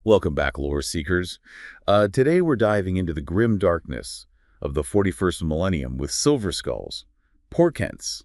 Welcome back, lore seekers. Today we're diving into the grim darkness of the 41st millennium with silver skulls, portents.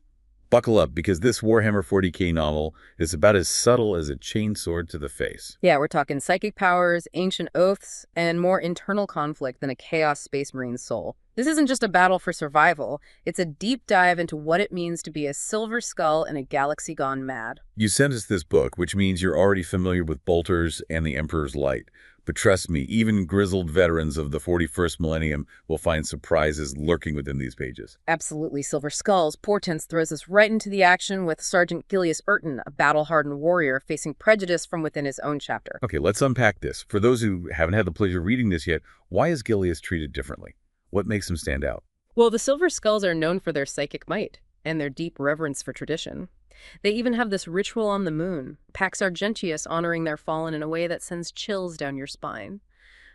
Buckle up, because this Warhammer 40k novel is about as subtle as a chainsword to the face. Yeah, we're talking psychic powers, ancient oaths, and more internal conflict than a Chaos Space Marine soul. This isn't just a battle for survival, it's a deep dive into what it means to be a silver skull in a galaxy gone mad. You sent us this book, which means you're already familiar with bolters and the Emperor's Light. But trust me, even grizzled veterans of the 41st millennium will find surprises lurking within these pages. Absolutely, Silver Skulls. Portents throws us right into the action with Sergeant Gilius Urton, a battle-hardened warrior facing prejudice from within his own chapter. Okay, let's unpack this. For those who haven't had the pleasure of reading this yet, why is Gilius treated differently? What makes him stand out? Well, the Silver Skulls are known for their psychic might and their deep reverence for tradition. They even have this ritual on the moon, Pax Argentius, honoring their fallen in a way that sends chills down your spine.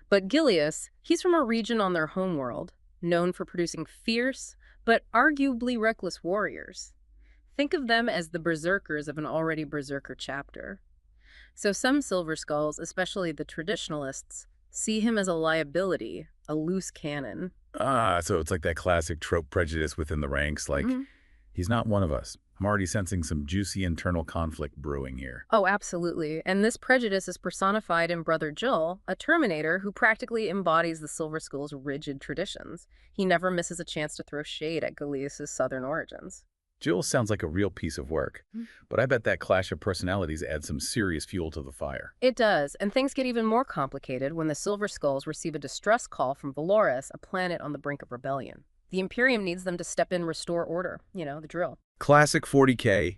But Gilius, he's from a region on their homeworld, known for producing fierce, but arguably reckless warriors. Think of them as the berserkers of an already berserker chapter. So some Silver Skulls, especially the traditionalists, see him as a liability, a loose cannon. So it's like that classic trope prejudice within the ranks, like, he's not one of us. I'm already sensing some juicy internal conflict brewing here. Oh, absolutely. And this prejudice is personified in Brother Joel, a Terminator who practically embodies the Silver Skull's rigid traditions. He never misses a chance to throw shade at Gilius' southern origins. Jill sounds like a real piece of work, but I bet that clash of personalities adds some serious fuel to the fire. It does, and things get even more complicated when the Silver Skulls receive a distress call from Valoris, a planet on the brink of rebellion. The Imperium needs them to step in, restore order. You know, the drill. Classic 40k.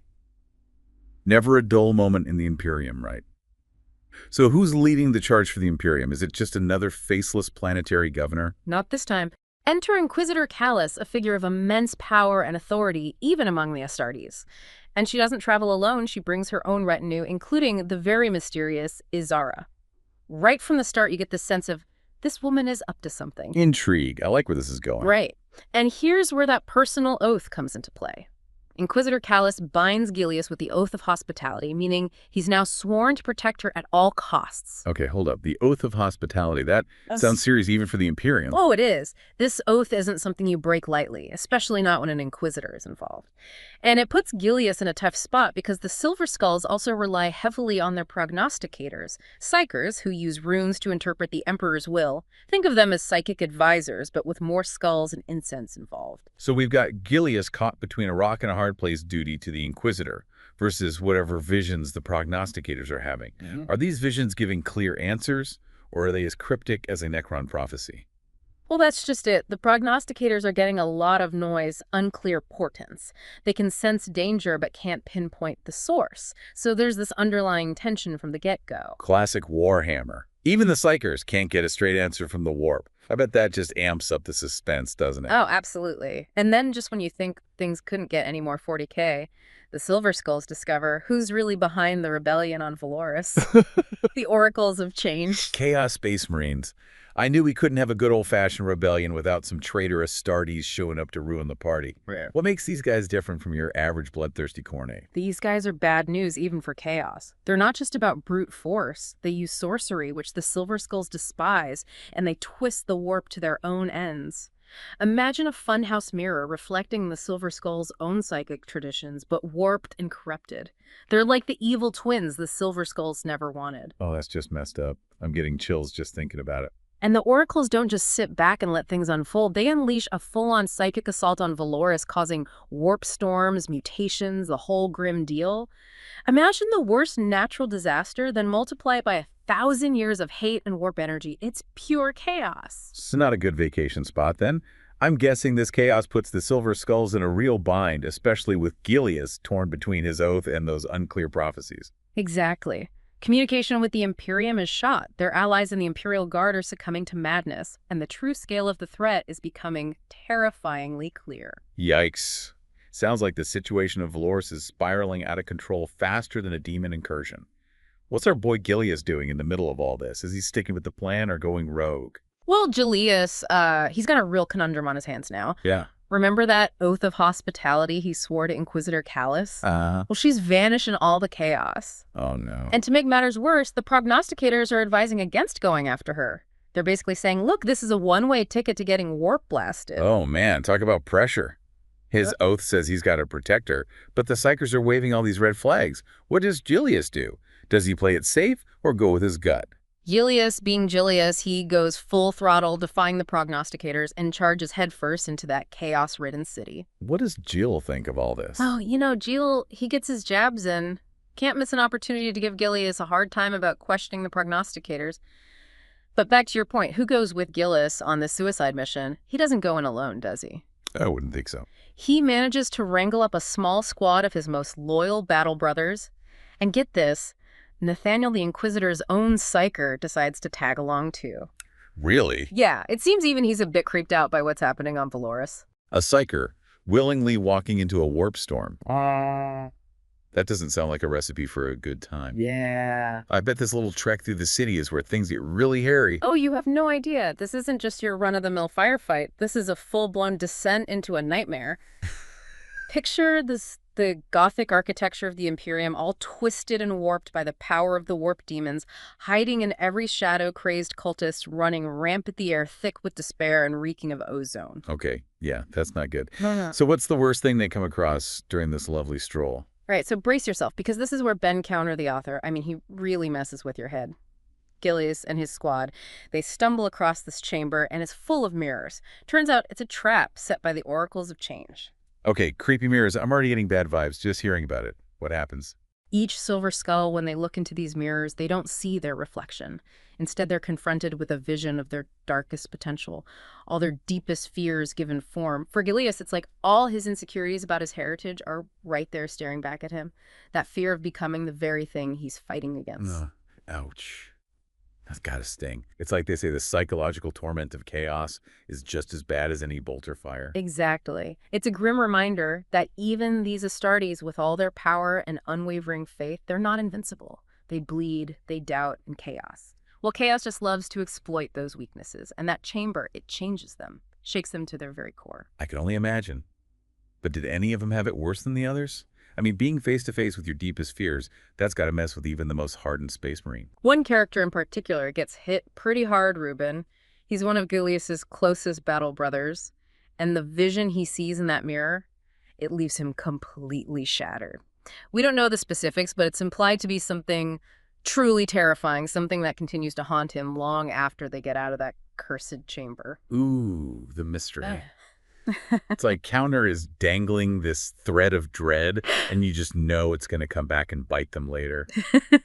Never a dull moment in the Imperium, right? So who's leading the charge for the Imperium? Is it just another faceless planetary governor? Not this time. Enter Inquisitor Callus, a figure of immense power and authority, even among the Astartes. And she doesn't travel alone, she brings her own retinue, including the very mysterious Izara. Right from the start, you get this sense of, this woman is up to something. Intrigue. I like where this is going. Right. And here's where that personal oath comes into play. Inquisitor Callus binds Gilius with the Oath of Hospitality, meaning he's now sworn to protect her at all costs. Okay, hold up. The Oath of Hospitality. That sounds serious even for the Imperium. Oh, it is. This oath isn't something you break lightly, especially not when an Inquisitor is involved. And it puts Gilius in a tough spot because the Silver Skulls also rely heavily on their Prognosticators, psykers who use runes to interpret the Emperor's will. Think of them as psychic advisors, but with more skulls and incense involved. So we've got Gilius caught between a rock and a hard place duty to the Inquisitor versus whatever visions the Prognosticators are having. Are these visions giving clear answers, or are they as cryptic as a Necron prophecy? Well, that's just it. The Prognosticators are getting a lot of noise, unclear portents. They can sense danger but can't pinpoint the source. So there's this underlying tension from the get-go. Classic Warhammer. Even the psykers can't get a straight answer from the warp. I bet that just amps up the suspense, doesn't it? Oh, absolutely. And then just when you think things couldn't get any more 40k, the Silver Skulls discover who's really behind the rebellion on Valoris. The oracles of change. Chaos Space Marines. I knew we couldn't have a good old-fashioned rebellion without some traitorous Astartes showing up to ruin the party. Rare. What makes these guys different from your average bloodthirsty Cornet? These guys are bad news even for Chaos. They're not just about brute force. They use sorcery, which the Silver Skulls despise, and they twist the warp to their own ends. Imagine a funhouse mirror reflecting the Silver Skulls' own psychic traditions, but warped and corrupted. They're like the evil twins the Silver Skulls never wanted. Oh, that's just messed up. I'm getting chills just thinking about it. And the oracles don't just sit back and let things unfold. They unleash a full-on psychic assault on Valoris, causing warp storms, mutations, the whole grim deal. Imagine the worst natural disaster, then multiply it by 1,000 years of hate and warp energy. It's pure chaos. It's not a good vacation spot, then. I'm guessing this chaos puts the Silver Skulls in a real bind, especially with Gilius torn between his oath and those unclear prophecies. Exactly. Communication with the Imperium is shot. Their allies in the Imperial Guard are succumbing to madness, and the true scale of the threat is becoming terrifyingly clear. Yikes. Sounds like the situation of Valoris is spiraling out of control faster than a demon incursion. What's our boy Gilius doing in the middle of all this? Is he sticking with the plan or going rogue? Well, Gilius, he's got a real conundrum on his hands now. Yeah. Remember that oath of hospitality he swore to Inquisitor Callus? Uh, Well, she's vanished in all the chaos. oh no. And to make matters worse, the Prognosticators are advising against going after her. They're basically saying, look, this is a one-way ticket to getting warp blasted. Oh man, talk about pressure. His oath says he's got to protect her, but the psykers are waving all these red flags. What does Julius do? Does he play it safe or go with his gut? Julius, being Julius, he goes full throttle, defying the Prognosticators, and charges headfirst into that chaos-ridden city. What does Jill think of all this? Oh, Jill, he gets his jabs in. Can't miss an opportunity to give Gilius a hard time about questioning the Prognosticators. But back to your point, who goes with Gillis on this suicide mission? He doesn't go in alone, does he? I wouldn't think so. He manages to wrangle up a small squad of his most loyal battle brothers. And get this, Nathaniel the Inquisitor's own psyker decides to tag along too. Really? Yeah, it seems even he's a bit creeped out by what's happening on Valoris. A psyker willingly walking into a warp storm. That doesn't sound like a recipe for a good time. Yeah. I bet this little trek through the city is where things get really hairy. Oh, you have no idea. This isn't just your run-of-the-mill firefight. This is a full-blown descent into a nightmare. Picture the Gothic architecture of the Imperium, all twisted and warped by the power of the warp demons, hiding in every shadow-crazed cultist, running rampant the air, thick with despair and reeking of ozone. Okay, yeah, that's not good. No. So what's the worst thing they come across during this lovely stroll? All right, so brace yourself, because this is where Ben Counter, the author, he really messes with your head. Gillies and his squad, they stumble across this chamber, and it's full of mirrors. Turns out it's a trap set by the Oracles of Change. Okay, creepy mirrors. I'm already getting bad vibes just hearing about it. What happens? Each Silver Skull, when they look into these mirrors, they don't see their reflection. Instead, they're confronted with a vision of their darkest potential, all their deepest fears given form. For Gilius, it's like all his insecurities about his heritage are right there staring back at him. That fear of becoming the very thing he's fighting against. Ouch. That's gotta sting. It's like they say the psychological torment of chaos is just as bad as any bolter fire. Exactly. It's a grim reminder that even these Astartes, with all their power and unwavering faith, they're not invincible. They bleed, they doubt, and chaos. Well, chaos just loves to exploit those weaknesses, and that chamber, it changes them, shakes them to their very core. I can only imagine. But did any of them have it worse than the others? I mean, being face-to-face with your deepest fears, that's got to mess with even the most hardened space marine. One character in particular gets hit pretty hard, Ruben. He's one of Gilius's closest battle brothers, and the vision he sees in that mirror, it leaves him completely shattered. We don't know the specifics, but it's implied to be something truly terrifying, something that continues to haunt him long after they get out of that cursed chamber. Ooh, the mystery. It's like Counter is dangling this thread of dread, and you just know it's going to come back and bite them later.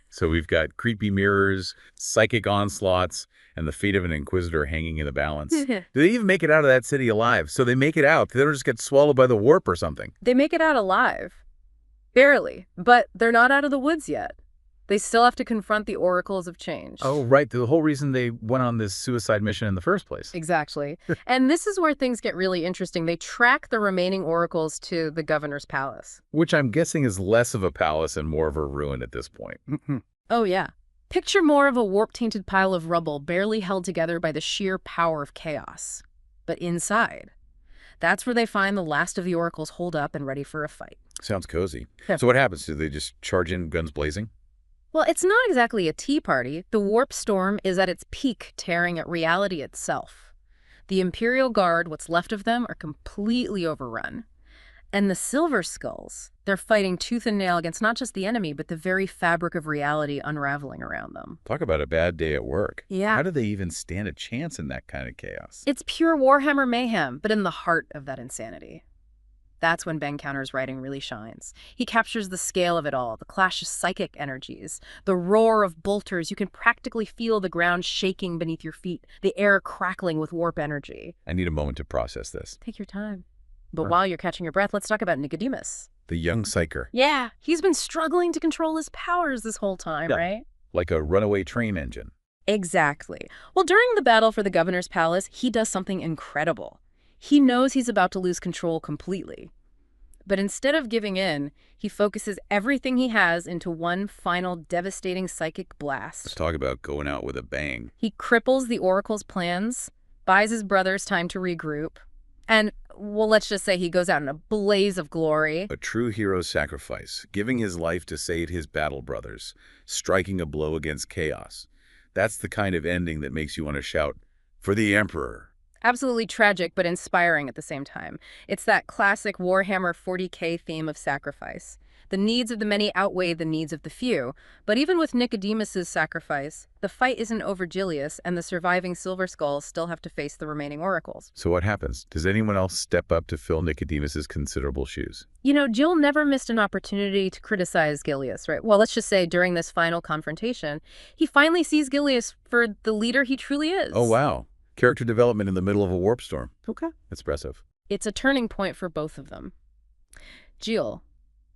So we've got creepy mirrors, psychic onslaughts, and the fate of an Inquisitor hanging in the balance. Do they even make it out of that city alive? So they make it out. They don't just get swallowed by the warp or something. They make it out alive. Barely. But they're not out of the woods yet. They still have to confront the Oracles of Change. Oh, right. The whole reason they went on this suicide mission in the first place. Exactly. And this is where things get really interesting. They track the remaining oracles to the governor's palace. Which I'm guessing is less of a palace and more of a ruin at this point. Oh, yeah. Picture more of a warp-tainted pile of rubble barely held together by the sheer power of chaos. But inside, that's where they find the last of the oracles holed up and ready for a fight. Sounds cozy. Yeah. So what happens? Do they just charge in guns blazing? Well, it's not exactly a tea party. The warp storm is at its peak, tearing at reality itself. The Imperial Guard, what's left of them, are completely overrun. And the Silver Skulls, they're fighting tooth and nail against not just the enemy, but the very fabric of reality unraveling around them. Talk about a bad day at work. Yeah. How do they even stand a chance in that kind of chaos? It's pure Warhammer mayhem, but in the heart of that insanity. That's when Ben Counter's writing really shines. He captures the scale of it all, the clash of psychic energies, the roar of bolters. You can practically feel the ground shaking beneath your feet, the air crackling with warp energy. I need a moment to process this. Take your time. But while you're catching your breath, let's talk about Nicodemus. The young psyker. Yeah, he's been struggling to control his powers this whole time, right? Like a runaway train engine. Exactly. Well, during the battle for the governor's palace, he does something incredible. He knows he's about to lose control completely. But instead of giving in, he focuses everything he has into one final devastating psychic blast. Let's talk about going out with a bang. He cripples the Oracle's plans, buys his brothers time to regroup, and Well, let's just say he goes out in a blaze of glory. A true hero's sacrifice, giving his life to save his battle brothers, striking a blow against chaos. That's the kind of ending that makes you want to shout, "For the Emperor!" Absolutely tragic, but inspiring at the same time. It's that classic Warhammer 40k theme of sacrifice. The needs of the many outweigh the needs of the few. But even with Nicodemus's sacrifice, the fight isn't over Julius, and the surviving Silver Skulls still have to face the remaining oracles. So what happens? Does anyone else step up to fill Nicodemus's considerable shoes? You know, Jill never missed an opportunity to criticize Gilius, right? Well, let's just say during this final confrontation, he finally sees Gilius for the leader he truly is. Oh, wow. Character development in the middle of a warp storm. Okay. Expressive. It's a turning point for both of them. Jill.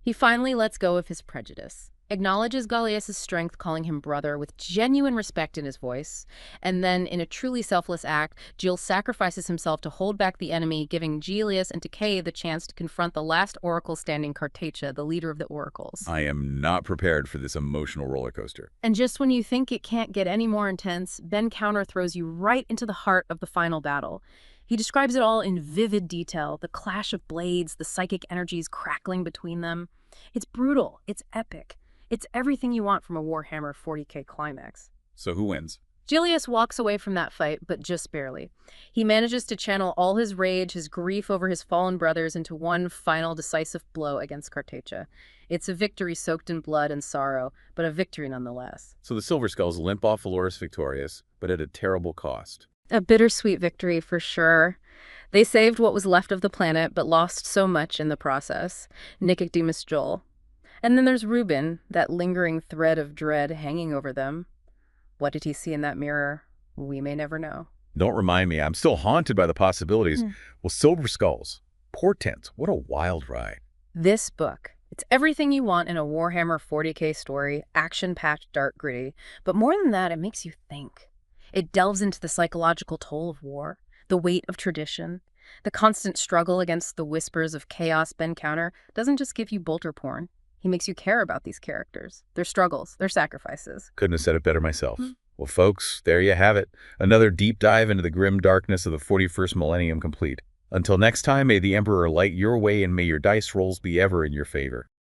He finally lets go of his prejudice, acknowledges Goliath's strength, calling him brother with genuine respect in his voice, and then, in a truly selfless act, Jill sacrifices himself to hold back the enemy, giving Gilius and Takei the chance to confront the last oracle standing, Cartacia, the leader of the oracles. I am not prepared for this emotional roller coaster. And just when you think it can't get any more intense, Ben Counter throws you right into the heart of the final battle. He describes it all in vivid detail, the clash of blades, the psychic energies crackling between them. It's brutal, it's epic. It's everything you want from a Warhammer 40k climax. So who wins? Gilius walks away from that fight, but just barely. He manages to channel all his rage, his grief over his fallen brothers into one final decisive blow against Cartacia. It's a victory soaked in blood and sorrow, but a victory nonetheless. So the Silver Skulls limp off Valoris victorious, but at a terrible cost. A bittersweet victory for sure. They saved what was left of the planet, but lost so much in the process. Nicodemus Joel. And then there's Reuben, that lingering thread of dread hanging over them. What did he see in that mirror? We may never know. Don't remind me. I'm still haunted by the possibilities. Well, Silver Skulls. Portents. What a wild ride. This book. It's everything you want in a Warhammer 40k story, action-packed, dark, gritty. But more than that, it makes you think. It delves into the psychological toll of war, the weight of tradition, the constant struggle against the whispers of chaos. Ben Counter doesn't just give you bolter porn. He makes you care about these characters, their struggles, their sacrifices. Couldn't have said it better myself. Well, folks, there you have it. Another deep dive into the grim darkness of the 41st millennium complete. Until next time, may the Emperor light your way and may your dice rolls be ever in your favor.